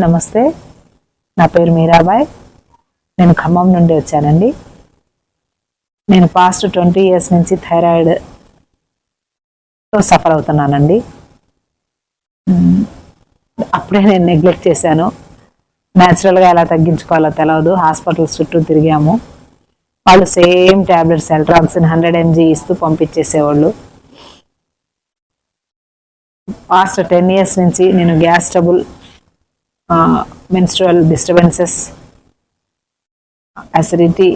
నమస్తే, నా పేరు మీరాబాయ్. నేను ఖమ్మం నుండి వచ్చానండి. నేను పాస్ట్ 20 years నుంచి థైరాయిడ్తో సఫర్ అవుతున్నానండి. అప్పుడే నేను నెగ్లెక్ట్ చేశాను. న్యాచురల్గా ఎలా తగ్గించుకోవాలో తెలియదు. హాస్పిటల్స్ చుట్టూ తిరిగాము. వాళ్ళు సేమ్ ట్యాబ్లెట్స్ ఎల్ట్రాక్సిన్ 100 mg ఇస్తూ పంపించేసేవాళ్ళు. పాస్ట్ 10 years నుంచి నేను gas trouble, menstrual disturbances, acidity,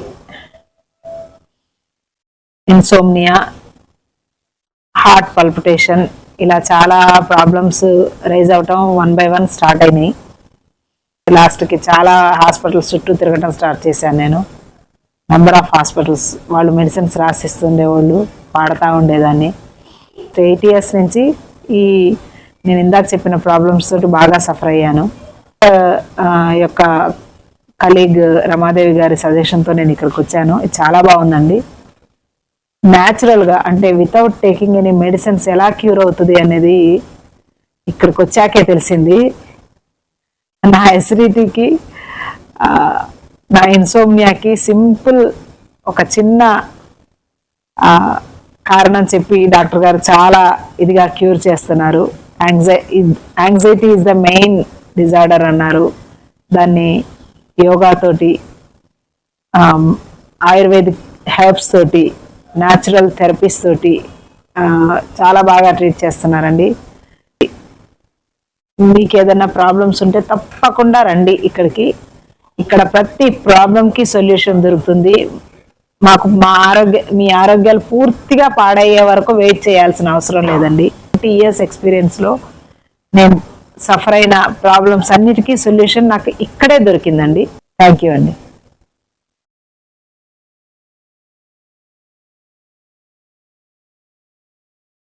insomnia, heart palpitation, ఇలా చాలా ప్రాబ్లమ్స్ రైజ్ అవటం 1 by 1 స్టార్ట్ అయినాయి. లాస్ట్కి చాలా హాస్పిటల్స్ చుట్టూ తిరగటం స్టార్ట్ చేశాను. నేను నెంబర్ ఆఫ్ హాస్పిటల్స్, వాళ్ళు మెడిసిన్స్ రాసిస్తుండేవాళ్ళు, వాడుతూ ఉండేదాన్ని. 8 years నుంచి నేను ఇందాక చెప్పిన ప్రాబ్లమ్స్ తోటి బాగా సఫర్ అయ్యాను. యొక్క కలీగ్ రమాదేవి గారి సజెషన్తో నేను ఇక్కడికి వచ్చాను. ఇది చాలా బాగుందండి. న్యాచురల్గా, అంటే వితౌట్ టేకింగ్ ఎనీ మెడిసిన్స్ ఎలా క్యూర్ అవుతుంది అనేది ఇక్కడికి వచ్చాకే తెలిసింది. నా ఎసిడిటీకి, నా ఇన్సోమ్నియాకి సింపుల్ ఒక చిన్న కారణం చెప్పి డాక్టర్ గారు చాలా ఇదిగా క్యూర్ చేస్తున్నారు. Anxiety is the main disorder అన్నారు. దాన్ని యోగా తోటి, ఆయుర్వేదిక్ హెర్బ్స్ తోటి, న్యాచురల్ థెరపీస్ తోటి చాలా బాగా ట్రీట్ చేస్తున్నారండి. మీకు ఏదైనా ప్రాబ్లమ్స్ ఉంటే తప్పకుండా రండి ఇక్కడికి. ఇక్కడ ప్రతి ప్రాబ్లంకి సొల్యూషన్ దొరుకుతుంది. మాకు మీ ఆరోగ్యాలు పూర్తిగా పాడయ్యే వరకు వెయిట్ చేయాల్సిన అవసరం లేదండి. 20 years ఎక్స్పీరియన్స్లో నేను సఫర్ అయిన ప్రాబ్లమ్స్ అన్నిటికీ సొల్యూషన్ నాకు ఇక్కడే దొరికిందండి. థ్యాంక్ యూ అండి.